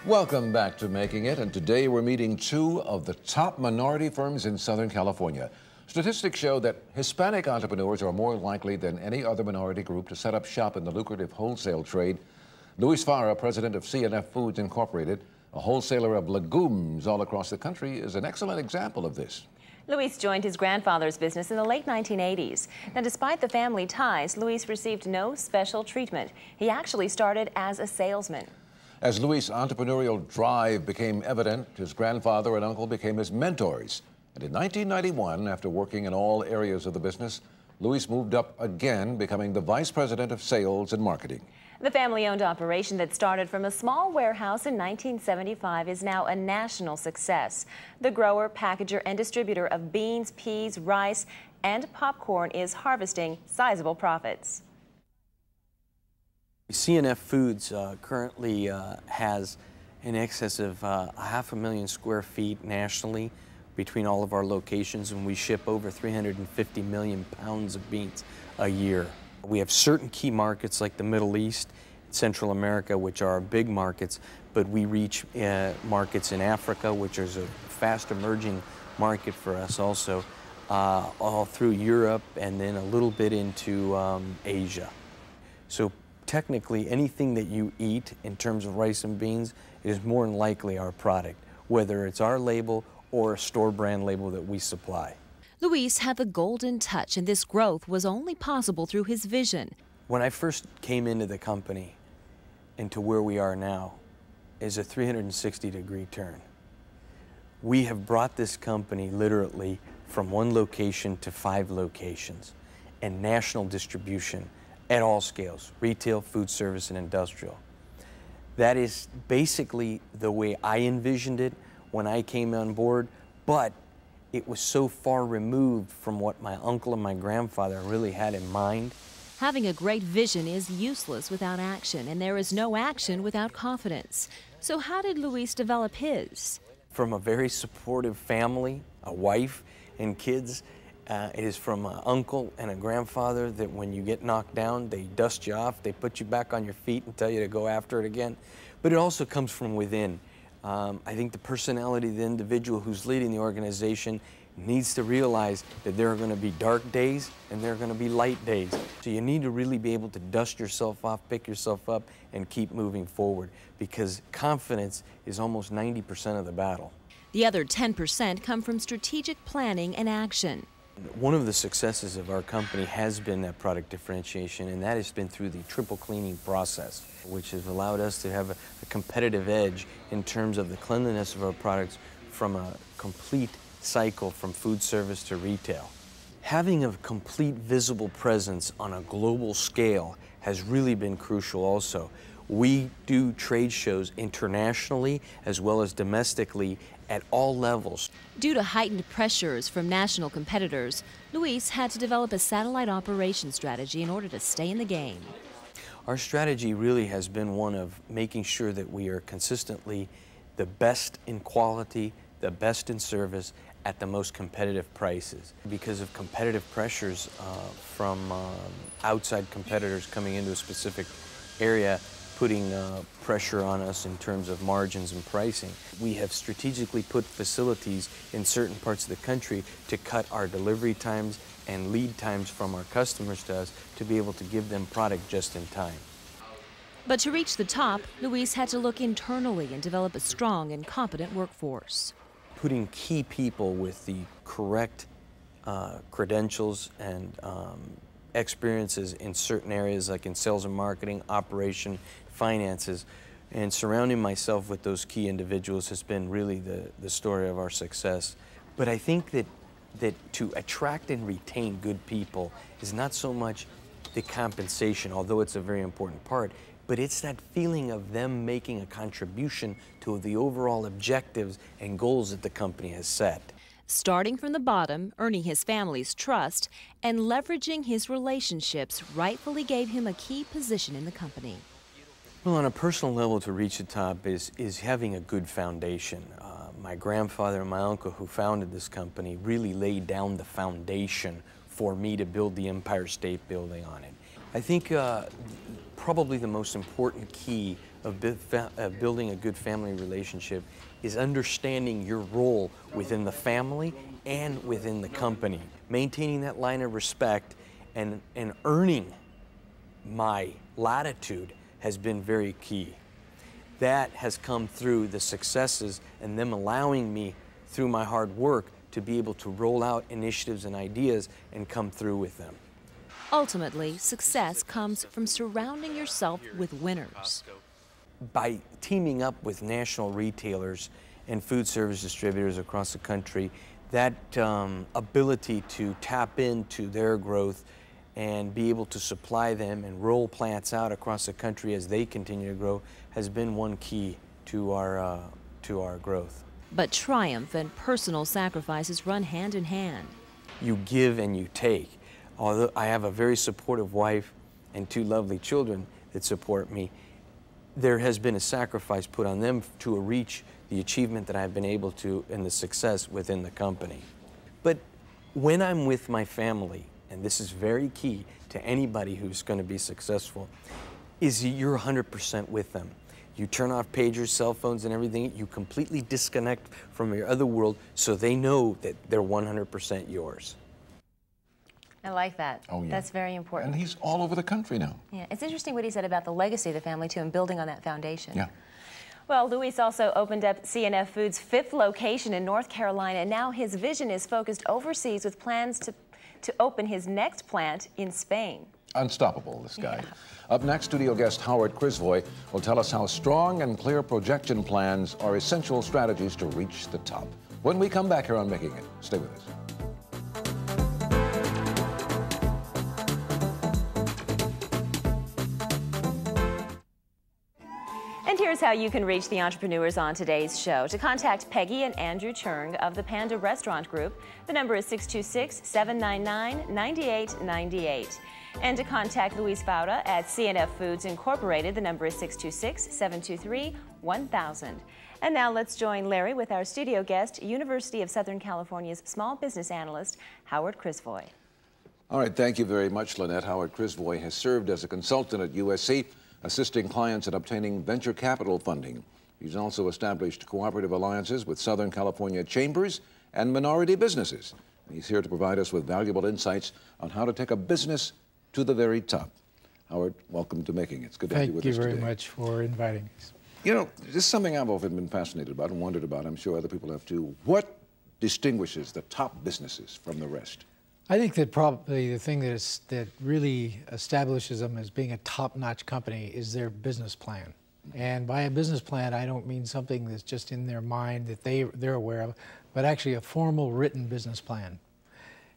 Welcome back to Making It, and today we're meeting two of the top minority firms in Southern California. Statistics show that Hispanic entrepreneurs are more likely than any other minority group to set up shop in the lucrative wholesale trade. Luis Farah, president of C&F Foods Incorporated, a wholesaler of legumes all across the country, is an excellent example of this. Luis joined his grandfather's business in the late 1980s. Now, despite the family ties, Luis received no special treatment. He actually started as a salesman. As Luis' entrepreneurial drive became evident, his grandfather and uncle became his mentors. And in 1991, after working in all areas of the business, Luis moved up again, becoming the vice president of sales and marketing. The family-owned operation that started from a small warehouse in 1975 is now a national success. The grower, packager, and distributor of beans, peas, rice, and popcorn is harvesting sizable profits. C&F Foods currently has in excess of 500,000 square feet nationally between all of our locations, and we ship over 350 million pounds of beans a year. We have certain key markets like the Middle East, Central America, which are our big markets, but we reach markets in Africa, which is a fast emerging market for us also, all through Europe, and then a little bit into Asia. So technically, anything that you eat in terms of rice and beans is more than likely our product, whether it's our label or a store brand label that we supply. Luis had the golden touch, and this growth was only possible through his vision. When I first came into the company, into where we are now, is a 360-degree turn. We have brought this company literally from one location to 5 locations and national distribution at all scales, retail, food service, and industrial. That is basically the way I envisioned it when I came on board, but it was so far removed from what my uncle and my grandfather really had in mind. Having a great vision is useless without action, and there is no action without confidence. So how did Luis develop his? From a very supportive family, a wife and kids. It is from an uncle and a grandfather that when you get knocked down, they dust you off, they put you back on your feet and tell you to go after it again. But it also comes from within. I think the personality of the individual who's leading the organization needs to realize that there are going to be dark days and there are going to be light days. So you need to really be able to dust yourself off, pick yourself up, and keep moving forward, because confidence is almost 90% of the battle. The other 10% come from strategic planning and action. One of the successes of our company has been that product differentiation, and that has been through the triple cleaning process, which has allowed us to have a competitive edge in terms of the cleanliness of our products from a complete cycle from food service to retail. Having a complete visible presence on a global scale has really been crucial also. We do trade shows internationally as well as domestically at all levels. Due to heightened pressures from national competitors, Luis had to develop a satellite operation strategy in order to stay in the game. Our strategy really has been one of making sure that we are consistently the best in quality, the best in service, at the most competitive prices. Because of competitive pressures from outside competitors coming into a specific area, putting pressure on us in terms of margins and pricing. We have strategically put facilities in certain parts of the country to cut our delivery times and lead times from our customers to us to be able to give them product just in time. But to reach the top, Luis had to look internally and develop a strong and competent workforce. Putting key people with the correct credentials and experiences in certain areas like in sales and marketing, operation, finances, and surrounding myself with those key individuals has been really the story of our success. But I think that to attract and retain good people is not so much the compensation, although it's a very important part, but it's that feeling of them making a contribution to the overall objectives and goals that the company has set. Starting from the bottom, earning his family's trust, and leveraging his relationships rightfully gave him a key position in the company. Well, on a personal level, to reach the top is having a good foundation. My grandfather and my uncle who founded this company really laid down the foundation for me to build the Empire State Building on it. I think probably the most important key of building a good family relationship is understanding your role within the family and within the company. Maintaining that line of respect and earning my latitude has been very key. That has come through the successes and them allowing me, through my hard work, to be able to roll out initiatives and ideas and come through with them. Ultimately, success comes from surrounding yourself with winners. By teaming up with national retailers and food service distributors across the country, that ability to tap into their growth and be able to supply them and roll plants out across the country as they continue to grow has been one key to our growth. But triumph and personal sacrifices run hand in hand. You give and you take. Although I have a very supportive wife and 2 lovely children that support me, there has been a sacrifice put on them to reach the achievement that I've been able to and the success within the company. But when I'm with my family, and this is very key to anybody who's going to be successful, is you're 100% with them. You turn off pagers, cell phones, and everything. You completely disconnect from your other world so they know that they're 100% yours. I like that. Oh, yeah. That's very important. And he's all over the country now. Yeah, it's interesting what he said about the legacy of the family, too, and building on that foundation. Yeah. Well, Luis also opened up C&F Foods' 5th location in North Carolina, and now his vision is focused overseas with plans to open his next plant in Spain. Unstoppable, this guy. Yeah. Up next, studio guest Howard Crisvoy will tell us how strong and clear projection plans are essential strategies to reach the top. When we come back here on Making It, stay with us. And here's how you can reach the entrepreneurs on today's show. To contact Peggy and Andrew Chung of the Panda Restaurant Group, the number is 626-799-9898. And to contact Luis Fauda at C&F Foods Incorporated, the number is 626-723-1000. And now let's join Larry with our studio guest, University of Southern California's small business analyst, Howard Crisvoy. All right, thank you very much, Lynette. Howard Crisvoy has served as a consultant at USC, assisting clients in obtaining venture capital funding. He's also established cooperative alliances with Southern California chambers and minority businesses. He's here to provide us with valuable insights on how to take a business to the very top. Howard, welcome to Making It. It's good to have you with us today. Thank you very much for inviting us. You know, this is something I've often been fascinated about and wondered about. I'm sure other people have too. What distinguishes the top businesses from the rest? I think that probably the thing that really establishes them as being a top-notch company is their business plan. And by a business plan, I don't mean something that's just in their mind that they're aware of, but actually a formal written business plan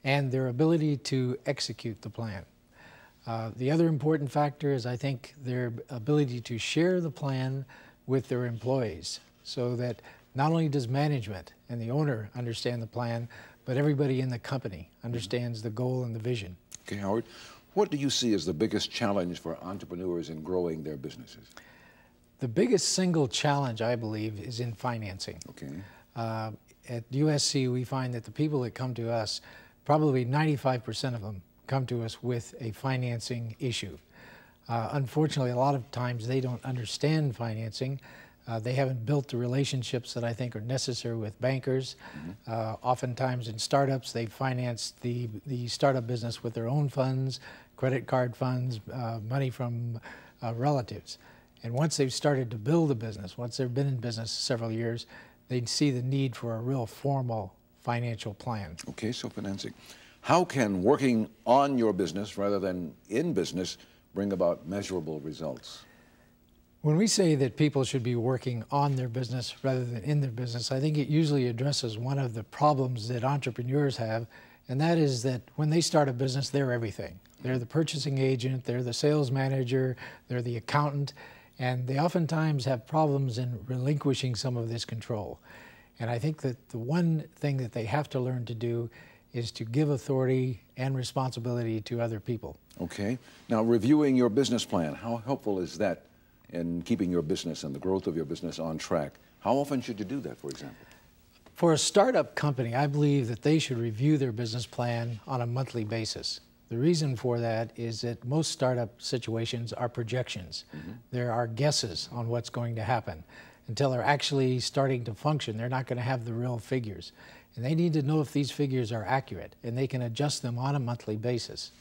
and their ability to execute the plan. The other important factor is, I think, their ability to share the plan with their employees so that not only does management and the owner understand the plan, but everybody in the company understands the goal and the vision. Okay, Howard, what do you see as the biggest challenge for entrepreneurs in growing their businesses? The biggest single challenge, I believe, is in financing. Okay. At USC, we find that the people that come to us, probably 95% of them come to us with a financing issue. Unfortunately, a lot of times they don't understand financing. They haven't built the relationships that I think are necessary with bankers. Oftentimes in startups, they finance the startup business with their own funds, credit card funds, money from relatives. And once they've started to build a business, once they've been in business several years, they see the need for a real formal financial plan. Okay, so financing. How can working on your business rather than in business bring about measurable results? When we say that people should be working on their business rather than in their business, I think it usually addresses one of the problems that entrepreneurs have, and that is that when they start a business, they're everything. They're the purchasing agent, they're the sales manager, they're the accountant, and they oftentimes have problems in relinquishing some of this control. And I think that the one thing that they have to learn to do is to give authority and responsibility to other people. Okay. Now, reviewing your business plan, how helpful is that in keeping your business and the growth of your business on track? How often should you do that, for example? For a startup company, I believe that they should review their business plan on a monthly basis. The reason for that is that most startup situations are projections. There are guesses on what's going to happen. Until they're actually starting to function, they're not going to have the real figures. And they need to know if these figures are accurate, and they can adjust them on a monthly basis.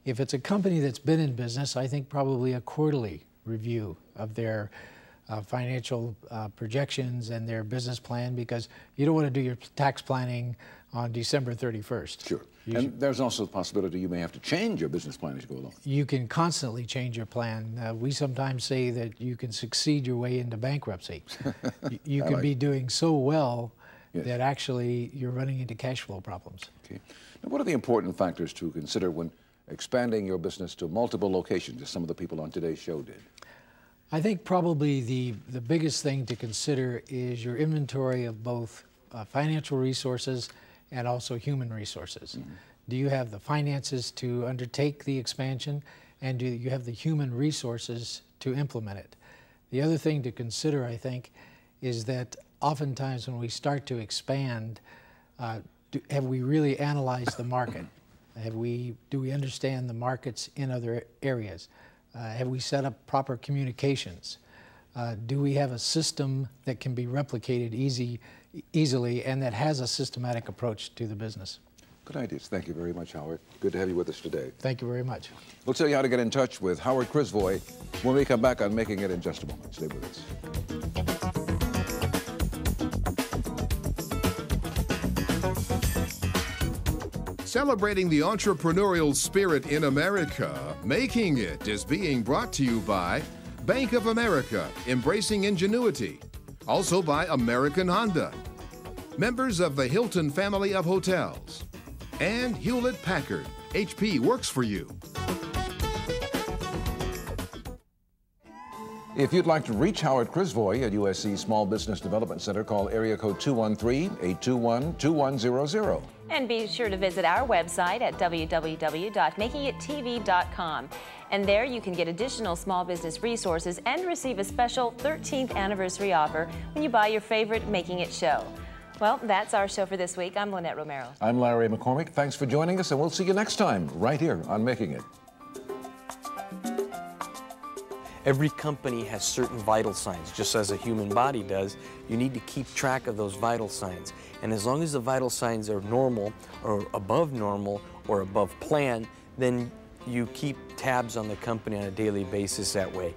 If it's a company that's been in business, I think probably a quarterly review of their financial projections and their business plan, because you don't want to do your tax planning on December 31st. Sure. And there's also the possibility you may have to change your business plan as you go along. You can constantly change your plan. We sometimes say that you can succeed your way into bankruptcy. You can be doing so well that actually you're running into cash flow problems. Okay. Now, what are the important factors to consider when expanding your business to multiple locations, as some of the people on today's show did? I think probably the biggest thing to consider is your inventory of both financial resources and also human resources. Do you have the finances to undertake the expansion, and do you have the human resources to implement it? The other thing to consider, I think, is that oftentimes when we start to expand, have we really analyzed the market? Do we understand the markets in other areas? Have we set up proper communications? Do we have a system that can be replicated easily and that has a systematic approach to the business? Good ideas. Thank you very much, Howard. Good to have you with us today. Thank you very much. We'll tell you how to get in touch with Howard Crisvoy when we come back on Making It in just a moment. Stay with us. Celebrating the entrepreneurial spirit in America, Making It is being brought to you by Bank of America, embracing ingenuity. Also by American Honda, members of the Hilton family of hotels, and Hewlett-Packard. HP works for you. If you'd like to reach Howard Crisvoy at USC Small Business Development Center, call area code 213-821-2100. And be sure to visit our website at www.makingittv.com. And there you can get additional small business resources and receive a special 13th anniversary offer when you buy your favorite Making It show. Well, that's our show for this week. I'm Lynette Romero. I'm Larry McCormick. Thanks for joining us, and we'll see you next time right here on Making It. Every company has certain vital signs, just as a human body does. You need to keep track of those vital signs. And as long as the vital signs are normal or above plan, then you keep tabs on the company on a daily basis that way.